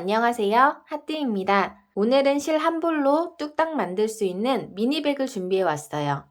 안녕하세요. 하띠입니다. 오늘은 실 한 볼로 뚝딱 만들 수 있는 미니백을 준비해 왔어요.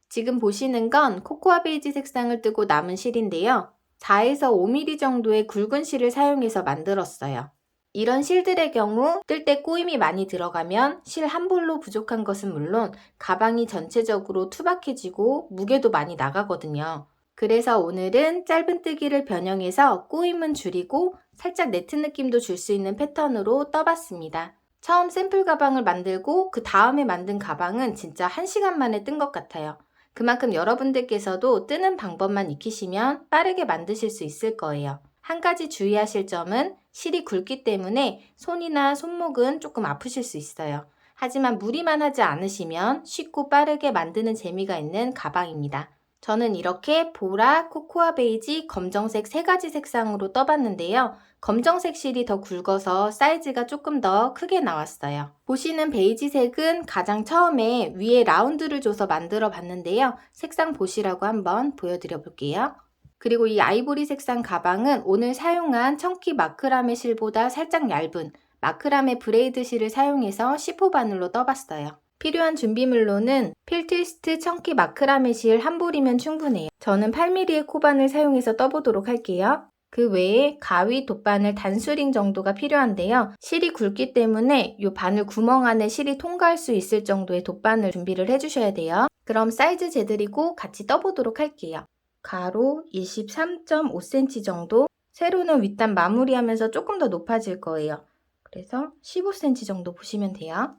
지금 보시는 건 코코아 베이지 색상을 뜨고 남은 실인데요. 4에서 5mm 정도의 굵은 실을 사용해서 만들었어요. 이런 실들의 경우 뜰 때 꼬임이 많이 들어가면 실 한 볼로 부족한 것은 물론 가방이 전체적으로 투박해지고 무게도 많이 나가거든요. 그래서 오늘은 짧은 뜨기를 변형해서 꼬임은 줄이고 살짝 네트 느낌도 줄 수 있는 패턴으로 떠봤습니다. 처음 샘플 가방을 만들고 그 다음에 만든 가방은 진짜 1시간 만에 뜬 것 같아요. 그만큼 여러분들께서도 뜨는 방법만 익히시면 빠르게 만드실 수 있을 거예요. 한 가지 주의하실 점은 실이 굵기 때문에 손이나 손목은 조금 아프실 수 있어요. 하지만 무리만 하지 않으시면 쉽고 빠르게 만드는 재미가 있는 가방입니다. 저는 이렇게 보라, 코코아 베이지, 검정색 3가지 색상으로 떠봤는데요. 검정색 실이 더 굵어서 사이즈가 조금 더 크게 나왔어요. 보시는 베이지색은 가장 처음에 위에 라운드를 줘서 만들어 봤는데요. 색상 보시라고 한번 보여드려 볼게요. 그리고 이 아이보리 색상 가방은 오늘 사용한 청키 마크라메 실보다 살짝 얇은 마크라메 브레이드 실을 사용해서 10호 바늘로 떠봤어요. 필요한 준비물로는 필트위스트 청키 마크라메 실 한 볼이면 충분해요. 저는 8mm의 코바늘 사용해서 떠보도록 할게요. 그 외에 가위, 돗바늘, 단수링 정도가 필요한데요. 실이 굵기 때문에 이 바늘 구멍 안에 실이 통과할 수 있을 정도의 돗바늘 준비를 해주셔야 돼요. 그럼 사이즈 재드리고 같이 떠보도록 할게요. 가로 23.5cm 정도, 세로는 윗단 마무리하면서 조금 더 높아질 거예요. 그래서 15cm 정도 보시면 돼요.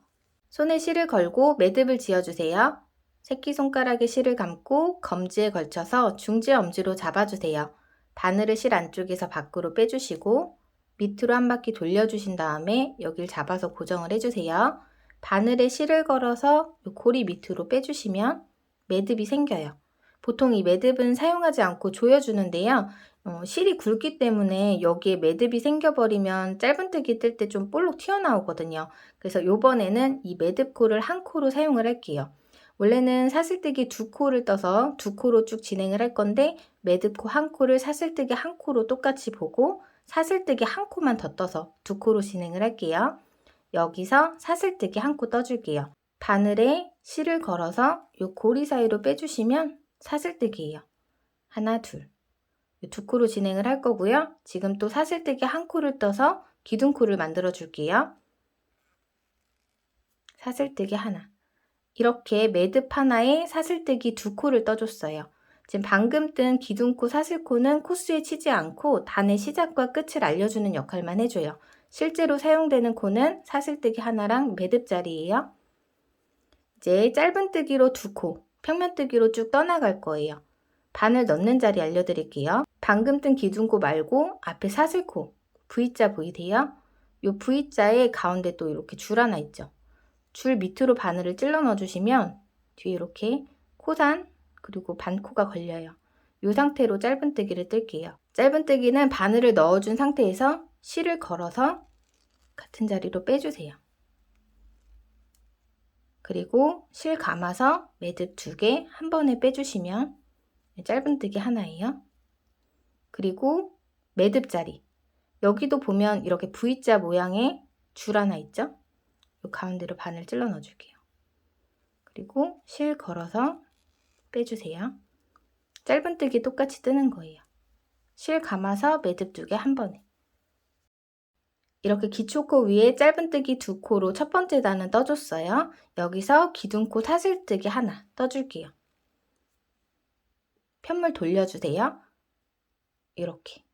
손에 실을 걸고 매듭을 지어주세요. 새끼손가락에 실을 감고 검지에 걸쳐서 중지 엄지로 잡아주세요. 바늘을 실 안쪽에서 밖으로 빼주시고 밑으로 한 바퀴 돌려주신 다음에 여길 잡아서 고정을 해주세요. 바늘에 실을 걸어서 이 고리 밑으로 빼주시면 매듭이 생겨요. 보통 이 매듭은 사용하지 않고 조여주는데요. 실이 굵기 때문에 여기에 매듭이 생겨버리면 짧은뜨기 뜰 때 좀 볼록 튀어나오거든요. 그래서 이번에는 이 매듭코를 한 코로 사용을 할게요. 원래는 사슬뜨기 2코를 떠서 2코로 쭉 진행을 할 건데 매듭코 한 코를 사슬뜨기 한 코로 똑같이 보고 사슬뜨기 한 코만 더 떠서 2코로 진행을 할게요. 여기서 사슬뜨기 한 코 떠줄게요. 바늘에 실을 걸어서 이 고리 사이로 빼주시면 사슬뜨기예요. 하나, 둘. 2코로 진행을 할 거고요. 지금 또 사슬뜨기 한 코를 떠서 기둥코를 만들어 줄게요. 사슬뜨기 하나. 이렇게 매듭 하나에 사슬뜨기 2코를 떠줬어요. 지금 방금 뜬 기둥코, 사슬코는 코스에 치지 않고 단의 시작과 끝을 알려주는 역할만 해줘요. 실제로 사용되는 코는 사슬뜨기 하나랑 매듭자리예요. 이제 짧은뜨기로 2코, 평면뜨기로 쭉 떠나갈 거예요. 바늘 넣는 자리 알려드릴게요. 방금 뜬 기둥코 말고 앞에 사슬코, V자 보이세요? 이 V자의 가운데 또 이렇게 줄 하나 있죠. 줄 밑으로 바늘을 찔러 넣어주시면 뒤에 이렇게 코단 그리고 반코가 걸려요. 이 상태로 짧은뜨기를 뜰게요. 짧은뜨기는 바늘을 넣어준 상태에서 실을 걸어서 같은 자리로 빼주세요. 그리고 실 감아서 매듭 2개 한 번에 빼주시면 짧은뜨기 하나예요. 그리고 매듭 자리, 여기도 보면 이렇게 V자 모양의 줄 하나 있죠? 이 가운데로 바늘 찔러 넣어줄게요. 그리고 실 걸어서 빼주세요. 짧은뜨기 똑같이 뜨는 거예요. 실 감아서 매듭 2개 한 번에. 이렇게 기초코 위에 짧은뜨기 2코로 첫 번째 단은 떠줬어요. 여기서 기둥코 사슬뜨기 하나 떠줄게요. 편물 돌려주세요. 이렇게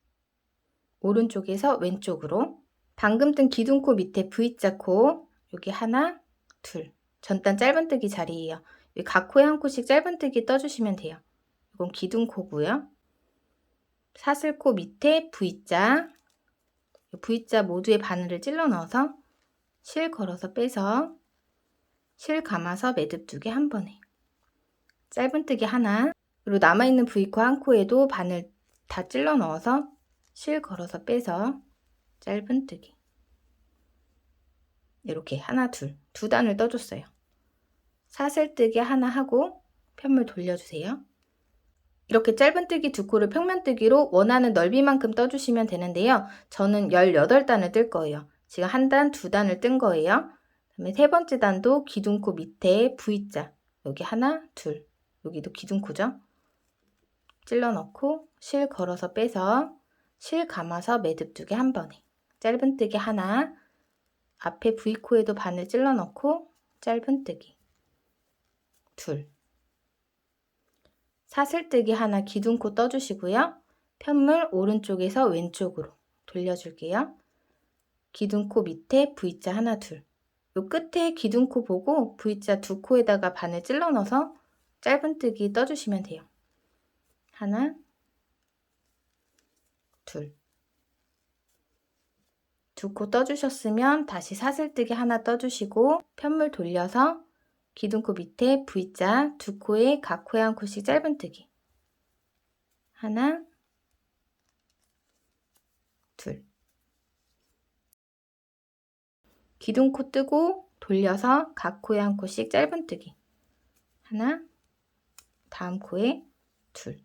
오른쪽에서 왼쪽으로 방금 뜬 기둥코 밑에 V자 코 여기 하나, 둘 전단 짧은뜨기 자리예요. 각 코에 한 코씩 짧은뜨기 떠주시면 돼요. 이건 기둥코고요. 사슬코 밑에 V자, V자 모두에 바늘을 찔러 넣어서 실 걸어서 빼서 실 감아서 매듭 2개 한 번에 짧은뜨기 하나, 그리고 남아있는 V코 한 코에도 바늘 다 찔러 넣어서 실 걸어서 빼서 짧은뜨기 이렇게 하나, 두 단을 떠줬어요. 사슬뜨기 하나 하고 편물 돌려주세요. 이렇게 짧은뜨기 2코를 평면뜨기로 원하는 넓이만큼 떠주시면 되는데요. 저는 18단을 뜰 거예요. 지금 한 단, 두 단을 뜬 거예요. 그다음에 세 번째 단도 기둥코 밑에 V자, 여기 하나, 둘, 여기도 기둥코죠. 찔러 넣고 실 걸어서 빼서 실 감아서 매듭 2개 한 번에, 짧은뜨기 하나, 앞에 V코에도 바늘 찔러 넣고 짧은뜨기 둘, 사슬뜨기 하나 기둥코 떠주시고요. 편물 오른쪽에서 왼쪽으로 돌려줄게요. 기둥코 밑에 V자 하나, 둘, 요 끝에 기둥코 보고 V자 2코에다가 바늘 찔러 넣어서 짧은뜨기 떠주시면 돼요. 하나, 둘, 2코 떠주셨으면 다시 사슬뜨기 하나 떠주시고 편물 돌려서 기둥코 밑에 V자 2코에 각 코에 한 코씩 짧은뜨기 하나, 둘, 기둥코 뜨고 돌려서 각 코에 한 코씩 짧은뜨기 하나, 다음 코에 둘,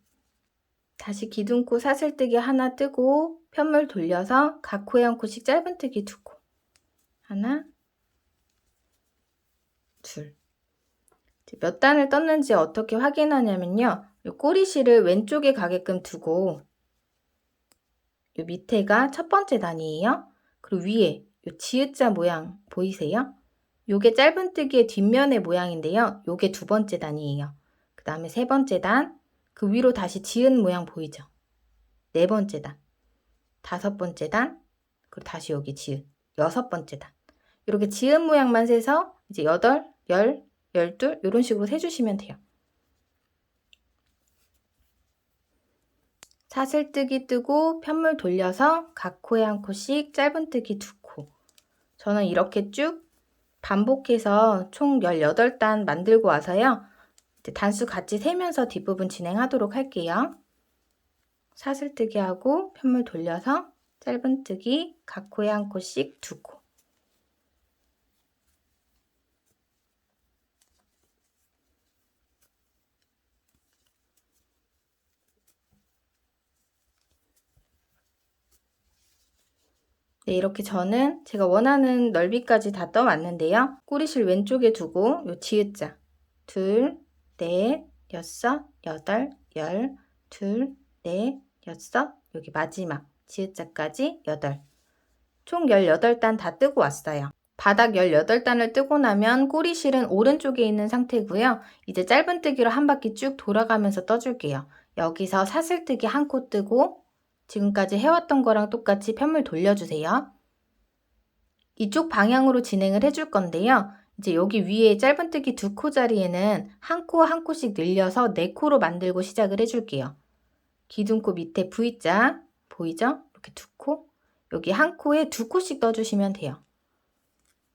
다시 기둥코 사슬뜨기 하나 뜨고 편물 돌려서 각 코에 한 코씩 짧은뜨기 2코 하나, 둘. 몇 단을 떴는지 어떻게 확인하냐면요. 이 꼬리실을 왼쪽에 가게끔 두고 이 밑에가 첫 번째 단이에요. 그리고 위에 이 지읒자 모양 보이세요? 요게 짧은뜨기의 뒷면의 모양인데요. 요게 두 번째 단이에요. 그 다음에 세 번째 단, 그 위로 다시 지은 모양 보이죠? 네 번째 단, 다섯 번째 단, 그리고 다시 여기 지읒, 여섯 번째 단. 이렇게 지은 모양만 세서 이제 8, 10, 12 이런 식으로 세주시면 돼요. 사슬뜨기 뜨고 편물 돌려서 각 코에 한 코씩 짧은뜨기 2코. 저는 이렇게 쭉 반복해서 총 18단 만들고 와서요. 단수 같이 세면서 뒷부분 진행하도록 할게요. 사슬뜨기 하고 편물 돌려서 짧은뜨기 각 코에 한 코씩 2코. 네, 이렇게 저는 제가 원하는 넓이까지 다 떠왔는데요. 꼬리실 왼쪽에 두고 요 지읒자 둘, 넷, 여섯, 여덟, 열, 둘, 넷, 여섯, 여기 마지막 지읒자까지 8. 총 18단 다 뜨고 왔어요. 바닥 18단을 뜨고 나면 꼬리실은 오른쪽에 있는 상태고요. 이제 짧은뜨기로 한 바퀴 쭉 돌아가면서 떠줄게요. 여기서 사슬뜨기 한 코 뜨고 지금까지 해왔던 거랑 똑같이 편물 돌려주세요. 이쪽 방향으로 진행을 해줄 건데요. 이제 여기 위에 짧은뜨기 2코 자리에는 한 코 한 코씩 늘려서 4코로 만들고 시작을 해줄게요. 기둥코 밑에 V자 보이죠? 이렇게 2코, 여기 한 코에 2코씩 떠주시면 돼요.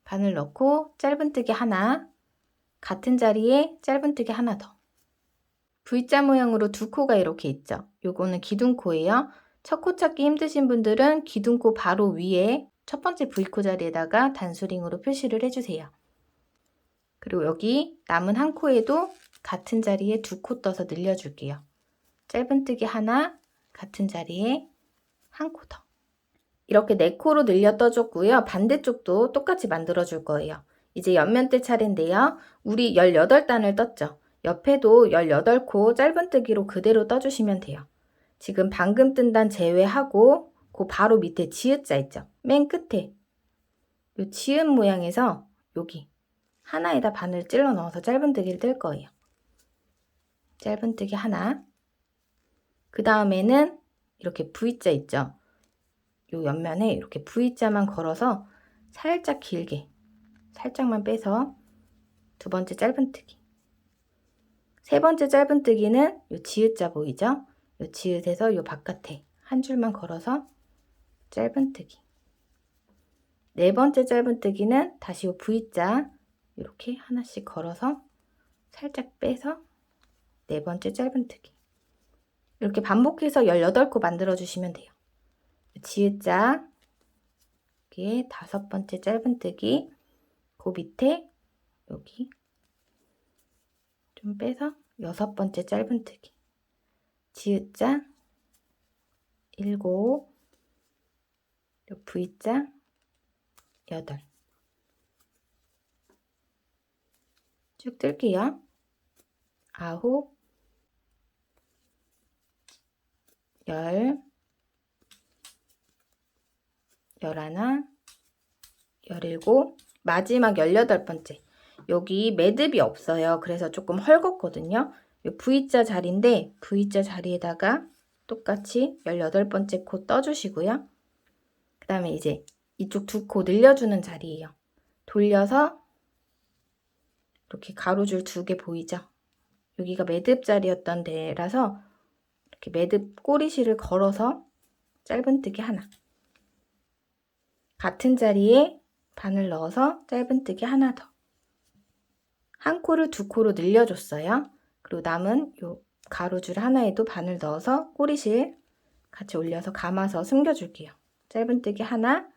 바늘 넣고 짧은뜨기 하나, 같은 자리에 짧은뜨기 하나 더. V자 모양으로 2코가 이렇게 있죠. 요거는 기둥코예요. 첫 코 찾기 힘드신 분들은 기둥코 바로 위에 첫 번째 V코 자리에다가 단수링으로 표시를 해주세요. 그리고 여기 남은 한 코에도 같은 자리에 2코 떠서 늘려줄게요. 짧은뜨기 하나, 같은 자리에 한 코 더. 이렇게 4코로 늘려 떠줬고요. 반대쪽도 똑같이 만들어 줄 거예요. 이제 옆면대 차례인데요. 우리 18단을 떴죠. 옆에도 18코 짧은뜨기로 그대로 떠주시면 돼요. 지금 방금 뜬 단 제외하고 그 바로 밑에 지읒자 있죠. 맨 끝에 요 지읒 모양에서 여기 하나에다 바늘 찔러 넣어서 짧은뜨기를 뜰 거예요. 짧은뜨기 하나. 그 다음에는 이렇게 V자 있죠. 요 옆면에 이렇게 V자만 걸어서 살짝 길게 살짝만 빼서 두 번째 짧은뜨기. 세 번째 짧은뜨기는 요 지읒자 보이죠? 요 지읒에서 요 바깥에 한 줄만 걸어서 짧은뜨기. 네 번째 짧은뜨기는 다시 요 V자 이렇게 하나씩 걸어서 살짝 빼서 네 번째 짧은뜨기. 이렇게 반복해서 18코 만들어 주시면 돼요. 지읒자 여기에 5번째 짧은뜨기, 그 밑에 여기 좀 빼서 6번째 짧은뜨기, 지읒자 7, V자 8. 쭉 뜰게요. 9, 10, 11, 17, 마지막 18번째. 여기 매듭이 없어요. 그래서 조금 헐겁거든요. 이 V자 자리인데 V자 자리에다가 똑같이 18번째 코 떠주시고요. 그 다음에 이제 이쪽 두 코 늘려주는 자리예요. 돌려서 이렇게 가로줄 2개 보이죠? 여기가 매듭 자리였던 데라서 이렇게 매듭 꼬리실을 걸어서 짧은뜨기 하나. 같은 자리에 바늘 넣어서 짧은뜨기 하나 더. 한 코를 2코로 늘려줬어요. 그리고 남은 요 가로줄 하나에도 바늘 넣어서 꼬리실 같이 올려서 감아서 숨겨줄게요. 짧은뜨기 하나,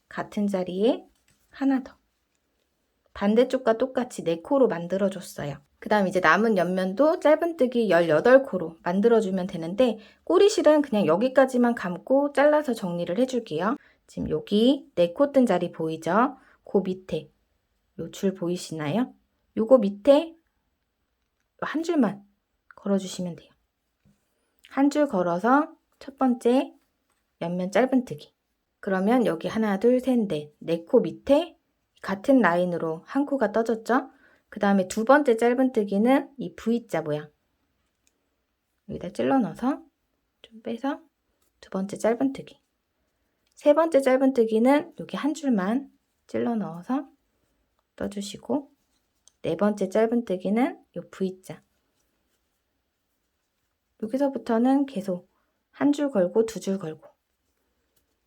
같은 자리에 하나 더. 반대쪽과 똑같이 4코로 만들어줬어요. 그 다음 이제 남은 옆면도 짧은뜨기 18코로 만들어주면 되는데 꼬리실은 그냥 여기까지만 감고 잘라서 정리를 해줄게요. 지금 여기 4코 뜬 자리 보이죠? 그 밑에 요 줄 보이시나요? 요거 밑에 한 줄만 걸어주시면 돼요. 한 줄 걸어서 첫 번째 옆면 짧은뜨기. 그러면 여기 하나, 둘, 셋, 넷, 4코 밑에 같은 라인으로 한 코가 떠졌죠? 그 다음에 두 번째 짧은뜨기는 이 V자 모양. 여기다 찔러 넣어서 좀 빼서 두 번째 짧은뜨기. 세 번째 짧은뜨기는 여기 한 줄만 찔러 넣어서 떠주시고 네 번째 짧은뜨기는 이 V자. 여기서부터는 계속 한 줄 걸고 2줄 걸고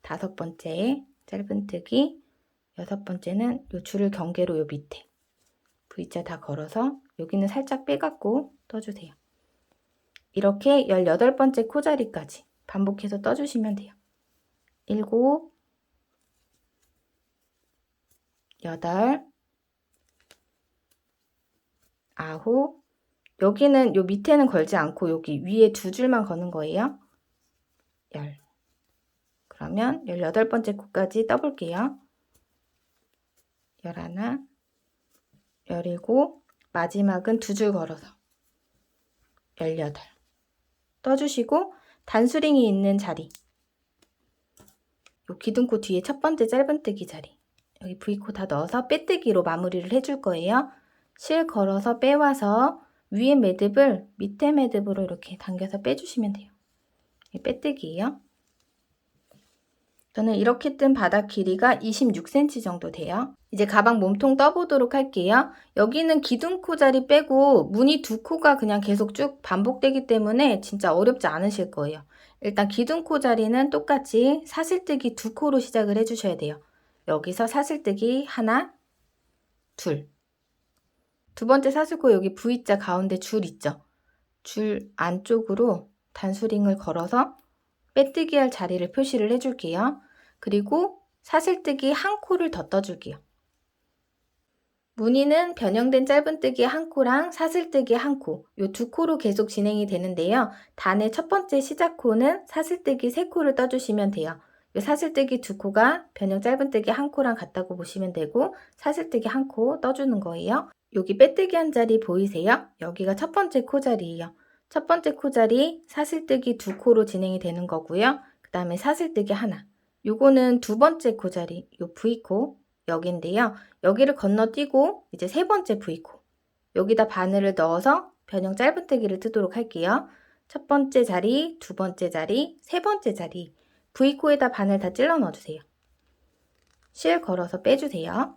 다섯 번째 짧은뜨기, 여섯 번째는 이 줄을 경계로 요 밑에 V자 다 걸어서 여기는 살짝 빼갖고 떠주세요. 이렇게 18번째 코자리까지 반복해서 떠주시면 돼요. 7, 8, 9, 여기는 요 밑에는 걸지 않고 여기 위에 2줄만 거는 거예요. 10. 그러면 18번째 코까지 떠볼게요. 11, 17, 마지막은 2줄 걸어서 18. 떠주시고 단수링이 있는 자리, 요 기둥코 뒤에 첫 번째 짧은뜨기 자리, 여기 V코 다 넣어서 빼뜨기로 마무리를 해줄 거예요. 실 걸어서 빼와서 위에 매듭을 밑에 매듭으로 이렇게 당겨서 빼주시면 돼요. 빼뜨기예요. 저는 이렇게 뜬 바닥 길이가 26cm 정도 돼요. 이제 가방 몸통 떠보도록 할게요. 여기는 기둥코 자리 빼고 무늬 2코가 그냥 계속 쭉 반복되기 때문에 진짜 어렵지 않으실 거예요. 일단 기둥코 자리는 똑같이 사슬뜨기 2코로 시작을 해주셔야 돼요. 여기서 사슬뜨기 하나, 둘. 두 번째 사슬코 여기 V자 가운데 줄 있죠? 줄 안쪽으로 단수링을 걸어서 빼뜨기 할 자리를 표시를 해줄게요. 그리고 사슬뜨기 한 코를 더 떠줄게요. 무늬는 변형된 짧은뜨기 한 코랑 사슬뜨기 한 코, 이 2코로 계속 진행이 되는데요. 단의 첫 번째 시작 코는 사슬뜨기 3코를 떠주시면 돼요. 이 사슬뜨기 2코가 변형 짧은뜨기 한 코랑 같다고 보시면 되고 사슬뜨기 한 코 떠주는 거예요. 여기 빼뜨기 한 자리 보이세요? 여기가 첫 번째 코 자리예요. 첫 번째 코 자리 사슬뜨기 2코로 진행이 되는 거고요. 그 다음에 사슬뜨기 하나. 요거는 두 번째 코 자리, 요 V코 여기인데요. 여기를 건너뛰고 이제 세 번째 V코. 여기다 바늘을 넣어서 변형 짧은뜨기를 뜨도록 할게요. 첫 번째 자리, 두 번째 자리, 세 번째 자리. V코에다 바늘 다 찔러 넣어주세요. 실 걸어서 빼주세요.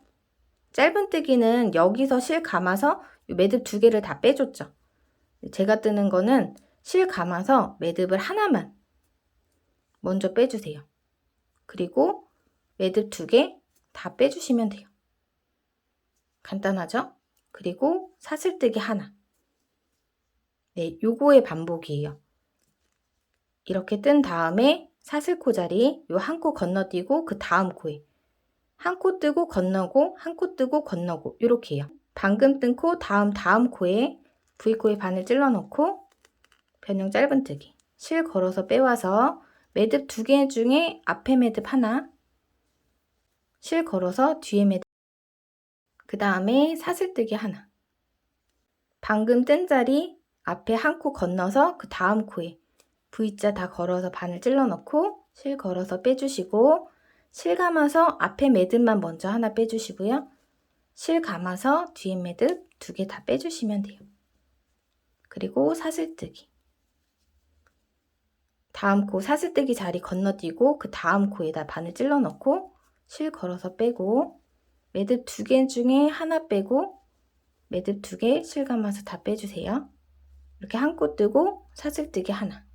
짧은뜨기는 여기서 실 감아서 매듭 2개를 다 빼줬죠. 제가 뜨는 거는 실 감아서 매듭을 하나만 먼저 빼주세요. 그리고 매듭 2개 다 빼주시면 돼요. 간단하죠? 그리고 사슬뜨기 하나. 네, 요거의 반복이에요. 이렇게 뜬 다음에 사슬코 자리 요 한 코 건너뛰고 그 다음 코에 한 코 뜨고 건너고 한 코 뜨고 건너고 이렇게 해요. 방금 뜬 코 다음 코에 V코에 바늘 찔러 넣고 변형 짧은뜨기 실 걸어서 빼와서 매듭 2개 중에 앞에 매듭 하나, 실 걸어서 뒤에 매듭. 그 다음에 사슬뜨기 하나. 방금 뜬 자리 앞에 한 코 건너서 그 다음 코에 V자 다 걸어서 바늘 찔러 넣고 실 걸어서 빼주시고, 실 감아서 앞에 매듭만 먼저 하나 빼주시고요. 실 감아서 뒤에 매듭 2개 다 빼주시면 돼요. 그리고 사슬뜨기. 다음 코 사슬뜨기 자리 건너뛰고 그 다음 코에다 바늘 찔러 넣고 실 걸어서 빼고, 매듭 2개 중에 하나 빼고 매듭 2개 실 감아서 다 빼주세요. 이렇게 한 코 뜨고 사슬뜨기 하나.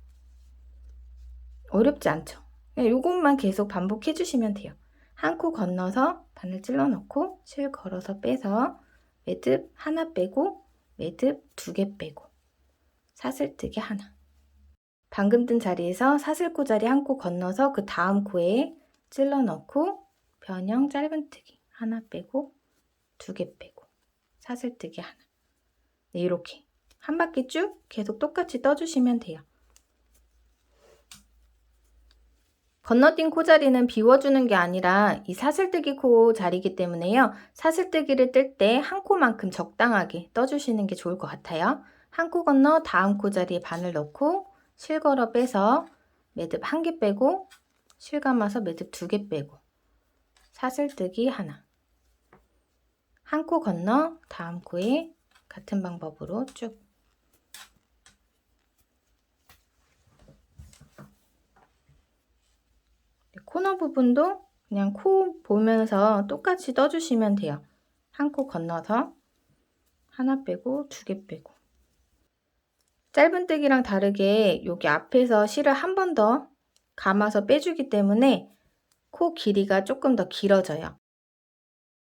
어렵지 않죠? 이것만 계속 반복해 주시면 돼요. 한 코 건너서 바늘 찔러 넣고 실 걸어서 빼서 매듭 하나 빼고 매듭 2개 빼고 사슬뜨기 하나. 방금 뜬 자리에서 사슬코 자리 한 코 건너서 그 다음 코에 찔러 넣고 변형 짧은뜨기 하나 빼고 2개 빼고 사슬뜨기 하나. 네, 이렇게 한 바퀴 쭉 계속 똑같이 떠주시면 돼요. 건너뛴 코 자리는 비워주는 게 아니라 이 사슬뜨기 코 자리이기 때문에요. 사슬뜨기를 뜰 때 한 코만큼 적당하게 떠주시는 게 좋을 것 같아요. 한 코 건너 다음 코 자리에 바늘 넣고 실 걸어 빼서 매듭 1개 빼고 실 감아서 매듭 2개 빼고 사슬뜨기 하나. 한 코 건너 다음 코에 같은 방법으로 쭉. 코너 부분도 그냥 코 보면서 똑같이 떠주시면 돼요. 한 코 건너서 하나 빼고 2개 빼고. 짧은뜨기랑 다르게 여기 앞에서 실을 한 번 더 감아서 빼주기 때문에 코 길이가 조금 더 길어져요.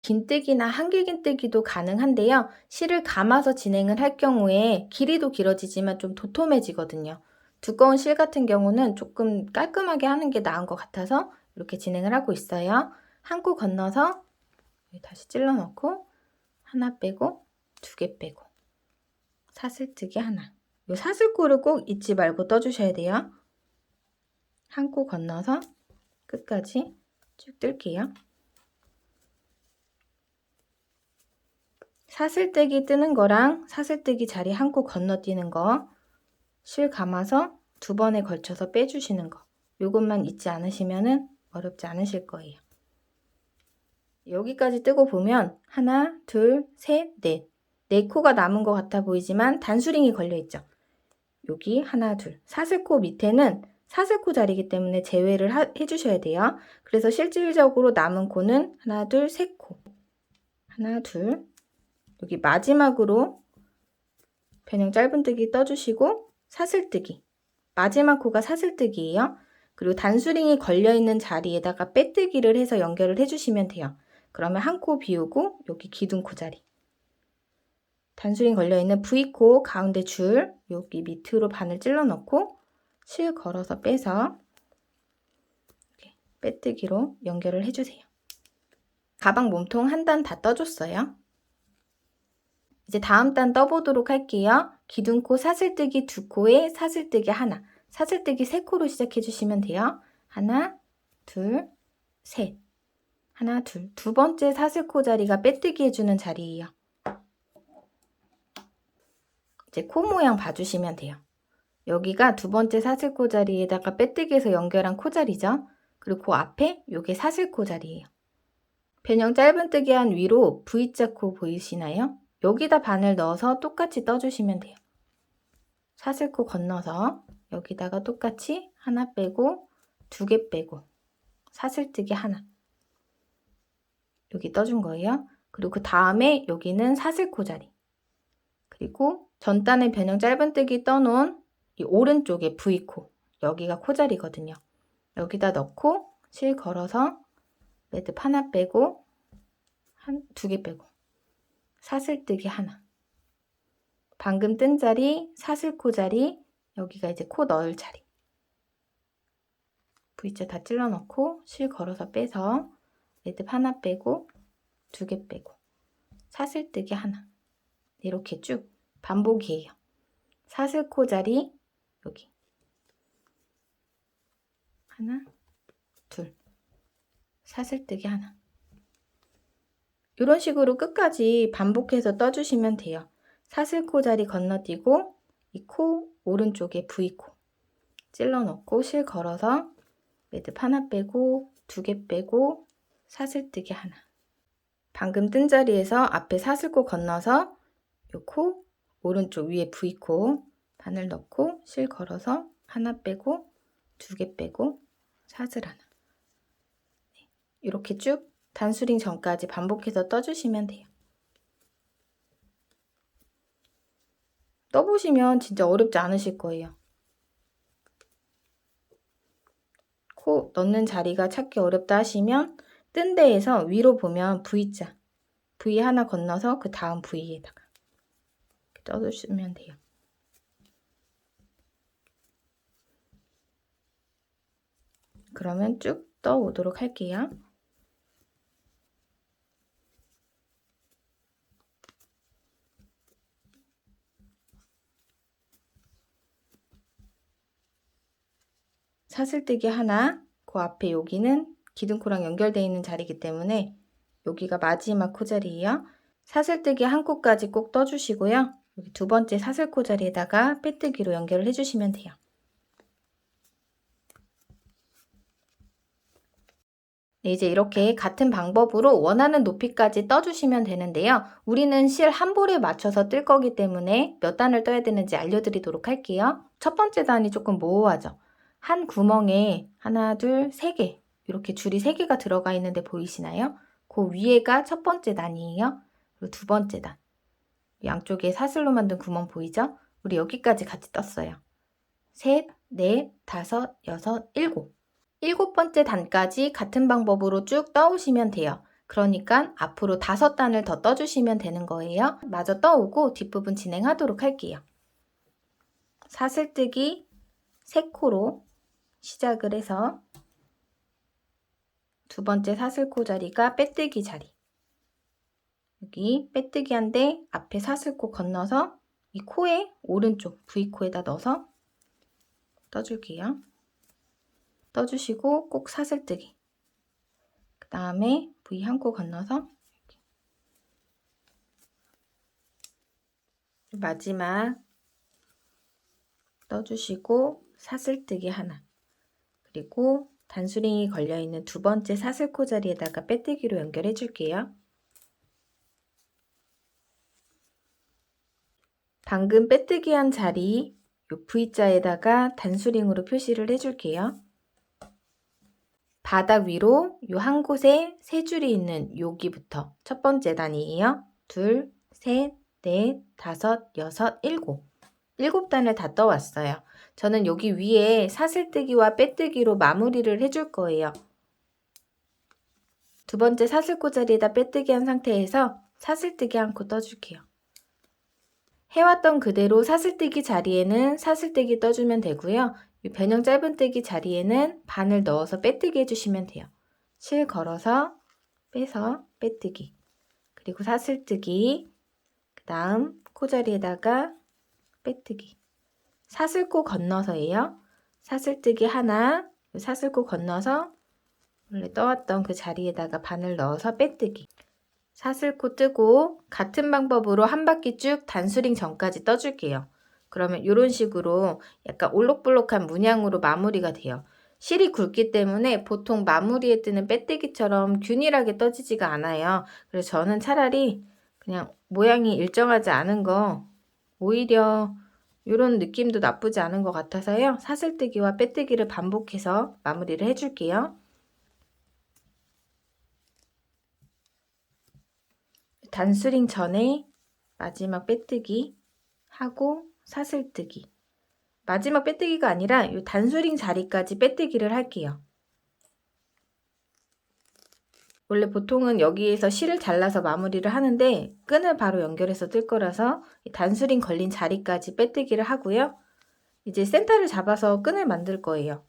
긴뜨기나 한길긴뜨기도 가능한데요. 실을 감아서 진행을 할 경우에 길이도 길어지지만 좀 도톰해지거든요. 두꺼운 실 같은 경우는 조금 깔끔하게 하는 게 나은 것 같아서 이렇게 진행을 하고 있어요. 한 코 건너서 다시 찔러 넣고 하나 빼고 2개 빼고 사슬뜨기 하나. 이 사슬코를 꼭 잊지 말고 떠주셔야 돼요. 한 코 건너서 끝까지 쭉 뜰게요. 사슬뜨기 뜨는 거랑 사슬뜨기 자리 한 코 건너뛰는 거, 실 감아서 2번에 걸쳐서 빼주시는 거, 요것만 잊지 않으시면 어렵지 않으실 거예요. 여기까지 뜨고 보면 하나, 둘, 셋, 넷. 4코가 남은 것 같아 보이지만 단수링이 걸려있죠. 여기 하나, 둘. 사슬코 밑에는 사슬코 자리이기 때문에 제외를 해주셔야 돼요. 그래서 실질적으로 남은 코는 하나, 둘, 3코. 하나, 둘. 여기 마지막으로 변형 짧은뜨기 떠주시고 사슬뜨기. 마지막 코가 사슬뜨기예요. 그리고 단수링이 걸려있는 자리에다가 빼뜨기를 해서 연결을 해주시면 돼요. 그러면 한 코 비우고 여기 기둥코 자리. 단수링 걸려있는 V코 가운데 줄 여기 밑으로 바늘 찔러 넣고 실 걸어서 빼서 이렇게 빼뜨기로 연결을 해주세요. 가방 몸통 한 단 다 떠줬어요. 이제 다음 단 떠보도록 할게요. 기둥코 사슬뜨기 2코에 사슬뜨기 하나. 사슬뜨기 3코로 시작해 주시면 돼요. 하나, 둘, 셋. 하나, 둘. 2번째 사슬코 자리가 빼뜨기 해주는 자리예요. 이제 코 모양 봐주시면 돼요. 여기가 2번째 사슬코 자리에다가 빼뜨기해서 연결한 코 자리죠. 그리고 그 앞에 요게 사슬코 자리예요. 변형 짧은뜨기 한 위로 V자 코 보이시나요? 여기다 바늘 넣어서 똑같이 떠주시면 돼요. 사슬코 건너서 여기다가 똑같이 하나 빼고 2개 빼고 사슬뜨기 하나. 여기 떠준 거예요. 그리고 그 다음에 여기는 사슬코 자리. 그리고 전단에 변형 짧은뜨기 떠놓은 이 오른쪽에 V코. 여기가 코자리거든요. 여기다 넣고 실 걸어서 매듭 하나 빼고 2개 빼고 사슬뜨기 하나. 방금 뜬 자리, 사슬코 자리, 여기가 이제 코 넣을 자리. V자 다 찔러 넣고 실 걸어서 빼서 매듭 하나 빼고 2개 빼고 사슬뜨기 하나. 이렇게 쭉 반복이에요. 사슬코 자리 여기 하나, 둘, 사슬뜨기 하나. 이런 식으로 끝까지 반복해서 떠주시면 돼요. 사슬코 자리 건너뛰고 이 코 오른쪽에 V코 찔러 넣고 실 걸어서 매듭 하나 빼고 2개 빼고 사슬뜨기 하나. 방금 뜬 자리에서 앞에 사슬코 건너서 요 코 오른쪽 위에 V코 바늘 넣고 실 걸어서 하나 빼고 2개 빼고 사슬 하나. 이렇게 쭉 단수링 전까지 반복해서 떠주시면 돼요. 떠보시면 진짜 어렵지 않으실 거예요. 코 넣는 자리가 찾기 어렵다 하시면 뜬 데에서 위로 보면 V자, V 하나 건너서 그 다음 V에다가 이렇게 떠주시면 돼요. 그러면 쭉 떠오도록 할게요. 사슬뜨기 하나, 그 앞에 여기는 기둥코랑 연결되어 있는 자리이기 때문에 여기가 마지막 코자리예요. 사슬뜨기 한 코까지 꼭 떠주시고요. 여기 두 번째 사슬코 자리에다가 빼뜨기로 연결을 해주시면 돼요. 네, 이제 이렇게 같은 방법으로 원하는 높이까지 떠주시면 되는데요. 우리는 실 한 볼에 맞춰서 뜰 거기 때문에 몇 단을 떠야 되는지 알려드리도록 할게요. 첫 번째 단이 조금 모호하죠. 한 구멍에 하나, 둘, 세 개 이렇게 줄이 3개가 들어가 있는데 보이시나요? 그 위에가 첫 번째 단이에요. 그리고 두 번째 단. 양쪽에 사슬로 만든 구멍 보이죠? 우리 여기까지 같이 떴어요. 셋, 넷, 다섯, 여섯, 일곱. 7번째 단까지 같은 방법으로 쭉 떠오시면 돼요. 그러니까 앞으로 5단을 더 떠주시면 되는 거예요. 마저 떠오고 뒷부분 진행하도록 할게요. 사슬뜨기 3코로 시작을 해서 두 번째 사슬코 자리가 빼뜨기 자리. 여기 빼뜨기 한데 앞에 사슬코 건너서 이 코에 오른쪽 V코에다 넣어서 떠줄게요. 떠주시고 꼭 사슬뜨기. 그 다음에 V 한 코 건너서 마지막 떠주시고 사슬뜨기 하나. 그리고 단수링이 걸려있는 두 번째 사슬코 자리에다가 빼뜨기로 연결해 줄게요. 방금 빼뜨기 한 자리 요 V자에다가 단수링으로 표시를 해줄게요. 바닥 위로 요 한 곳에 3줄이 있는 여기부터 첫 번째 단이에요. 둘, 셋, 넷, 다섯, 여섯, 일곱. 7단을 다 떠왔어요. 저는 여기 위에 사슬뜨기와 빼뜨기로 마무리를 해줄 거예요. 두 번째 사슬코 자리에다 빼뜨기 한 상태에서 사슬뜨기 한 코 떠줄게요. 해왔던 그대로 사슬뜨기 자리에는 사슬뜨기 떠주면 되고요. 이 변형 짧은뜨기 자리에는 바늘 넣어서 빼뜨기 해주시면 돼요. 실 걸어서 빼서 빼뜨기, 그리고 사슬뜨기, 그 다음 코자리에다가 빼뜨기, 사슬코 건너서예요. 사슬뜨기 하나, 사슬코 건너서 원래 떠왔던 그 자리에다가 바늘 넣어서 빼뜨기, 사슬코 뜨고 같은 방법으로 한 바퀴 쭉 단수링 전까지 떠줄게요. 그러면 이런 식으로 약간 올록볼록한 문양으로 마무리가 돼요. 실이 굵기 때문에 보통 마무리에 뜨는 빼뜨기처럼 균일하게 떠지지가 않아요. 그래서 저는 차라리 그냥 모양이 일정하지 않은 거 오히려 이런 느낌도 나쁘지 않은 것 같아서요. 사슬뜨기와 빼뜨기를 반복해서 마무리를 해줄게요. 단수링 전에 마지막 빼뜨기 하고 사슬뜨기. 마지막 빼뜨기가 아니라 이 단수링 자리까지 빼뜨기를 할게요. 원래 보통은 여기에서 실을 잘라서 마무리를 하는데 끈을 바로 연결해서 뜰 거라서 단수링 걸린 자리까지 빼뜨기를 하고요. 이제 센터를 잡아서 끈을 만들 거예요.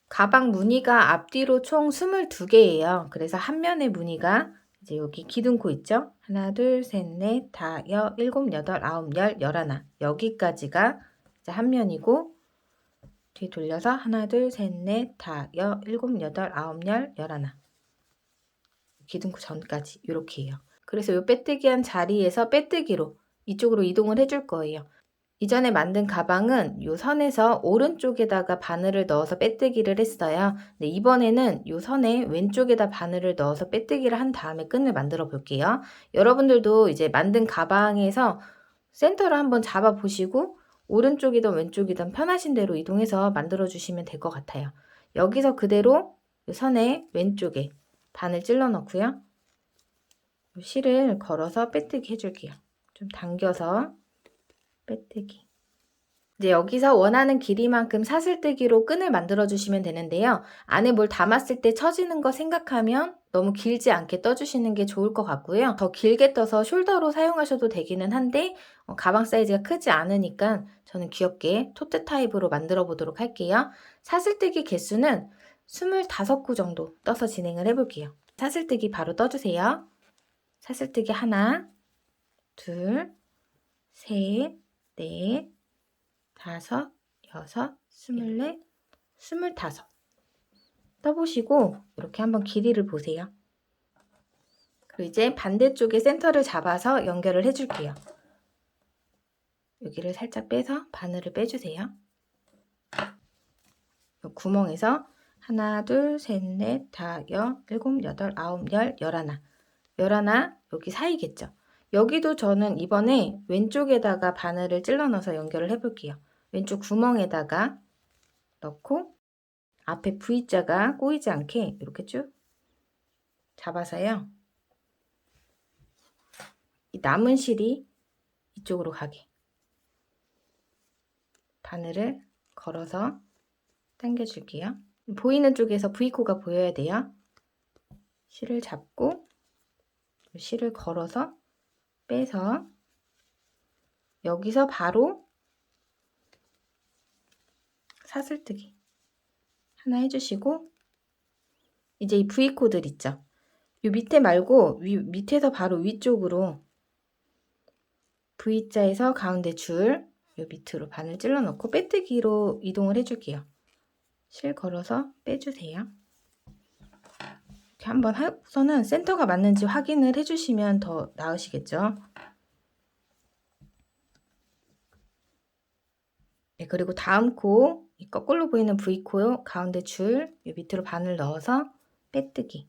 가방 무늬가 앞뒤로 총 22개예요. 그래서 한 면의 무늬가 이제 여기 기둥코 있죠? 하나, 둘, 셋, 넷, 다, 여, 일곱, 여덟, 아홉, 열, 열하나. 여기까지가 이제 한 면이고 뒤 돌려서 하나, 둘, 셋, 넷, 다, 여, 일곱, 여덟, 아홉, 열, 열하나. 기둥코 전까지 이렇게 해요. 그래서 이 빼뜨기한 자리에서 빼뜨기로 이쪽으로 이동을 해줄 거예요. 이전에 만든 가방은 이 선에서 오른쪽에다가 바늘을 넣어서 빼뜨기를 했어요. 근데 이번에는 이 선에 왼쪽에다 바늘을 넣어서 빼뜨기를 한 다음에 끈을 만들어 볼게요. 여러분들도 이제 만든 가방에서 센터를 한번 잡아 보시고 오른쪽이든 왼쪽이든 편하신 대로 이동해서 만들어 주시면 될 것 같아요. 여기서 그대로 이 선에 왼쪽에 바늘 찔러 넣고요. 실을 걸어서 빼뜨기 해줄게요. 좀 당겨서 빼뜨기. 이제 여기서 원하는 길이만큼 사슬뜨기로 끈을 만들어 주시면 되는데요. 안에 뭘 담았을 때 처지는 거 생각하면 너무 길지 않게 떠주시는 게 좋을 것 같고요. 더 길게 떠서 숄더로 사용하셔도 되기는 한데 가방 사이즈가 크지 않으니까 저는 귀엽게 토트 타입으로 만들어 보도록 할게요. 사슬뜨기 개수는 25구 정도 떠서 진행을 해볼게요. 사슬뜨기 바로 떠주세요. 사슬뜨기 하나, 둘, 셋, 넷, 다섯, 여섯, 24, 25 떠보시고 이렇게 한번 길이를 보세요. 그리고 이제 반대쪽에 센터를 잡아서 연결을 해줄게요. 여기를 살짝 빼서 바늘을 빼주세요. 구멍에서 하나, 둘, 셋, 넷, 다, 일곱, 여덟, 아홉, 열하나. 여기 사이겠죠. 여기도 저는 이번에 왼쪽에다가 바늘을 찔러 넣어서 연결을 해볼게요. 왼쪽 구멍에다가 넣고 앞에 V자가 꼬이지 않게 이렇게 쭉 잡아서요. 이 남은 실이 이쪽으로 가게 바늘을 걸어서 당겨줄게요. 보이는 쪽에서 V코가 보여야 돼요. 실을 잡고 실을 걸어서 빼서 여기서 바로 사슬뜨기 하나 해주시고 이제 이 V코들 있죠. 이 밑에 말고 밑에서 바로 위쪽으로 V자에서 가운데 줄 요 밑으로 바늘 찔러 넣고 빼뜨기로 이동을 해줄게요. 실 걸어서 빼주세요. 이렇게 한번 하고서는 센터가 맞는지 확인을 해주시면 더 나으시겠죠. 네, 그리고 다음 코, 이 거꾸로 보이는 V코 가운데 줄 요 밑으로 바늘 넣어서 빼뜨기.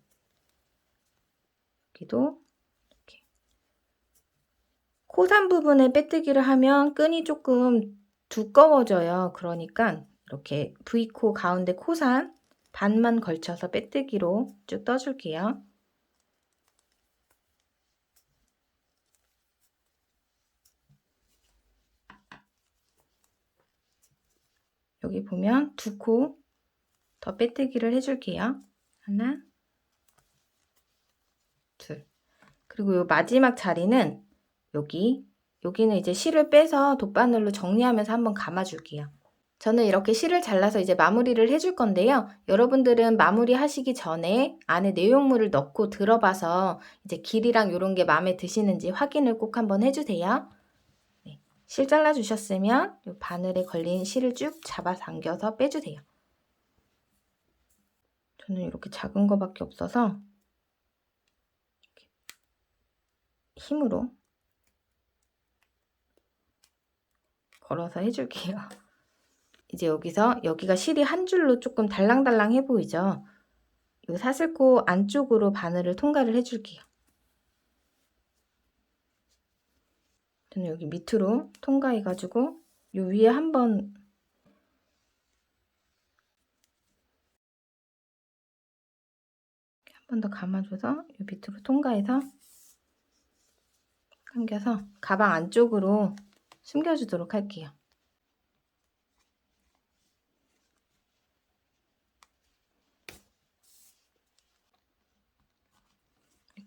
여기도 이렇게 코산 부분에 빼뜨기를 하면 끈이 조금 두꺼워져요. 그러니까 이렇게 V코 가운데 코산 반만 걸쳐서 빼뜨기로 쭉 떠줄게요. 여기 보면 두 코 더 빼뜨기를 해줄게요. 하나, 둘. 그리고 요 마지막 자리는 여기는 이제 실을 빼서 돗바늘로 정리하면서 한번 감아줄게요. 저는 이렇게 실을 잘라서 이제 마무리를 해줄 건데요. 여러분들은 마무리 하시기 전에 안에 내용물을 넣고 들어봐서 이제 길이랑 이런 게 마음에 드시는지 확인을 꼭 한번 해주세요. 네, 실 잘라주셨으면 이 바늘에 걸린 실을 쭉 잡아 당겨서 빼주세요. 저는 이렇게 작은 거밖에 없어서 이렇게 힘으로 걸어서 해줄게요. 이제 여기가 실이 한 줄로 조금 달랑달랑해 보이죠? 이 사슬코 안쪽으로 바늘을 통과를 해줄게요. 저는 여기 밑으로 통과해가지고 요 위에 한 번 더 감아줘서 요 밑으로 통과해서 당겨서 가방 안쪽으로 숨겨주도록 할게요.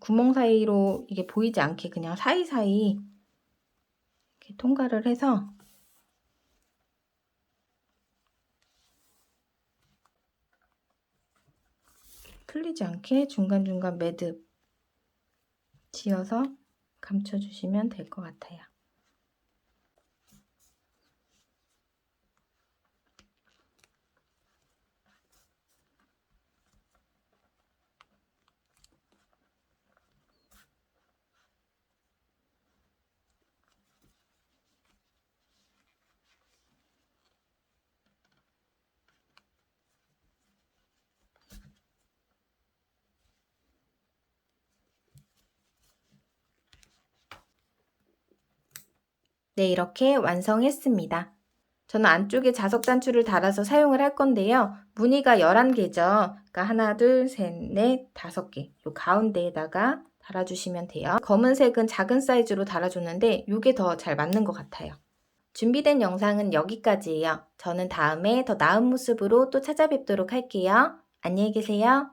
구멍 사이로 이게 보이지 않게 그냥 사이사이 이렇게 통과를 해서 풀리지 않게 중간중간 매듭 지어서 감춰주시면 될 것 같아요. 네, 이렇게 완성했습니다. 저는 안쪽에 자석 단추를 달아서 사용을 할 건데요. 무늬가 11개죠. 그러니까 하나, 둘, 셋, 넷, 5개. 요 가운데에다가 달아주시면 돼요. 검은색은 작은 사이즈로 달아줬는데 이게 더 잘 맞는 것 같아요. 준비된 영상은 여기까지예요. 저는 다음에 더 나은 모습으로 또 찾아뵙도록 할게요. 안녕히 계세요.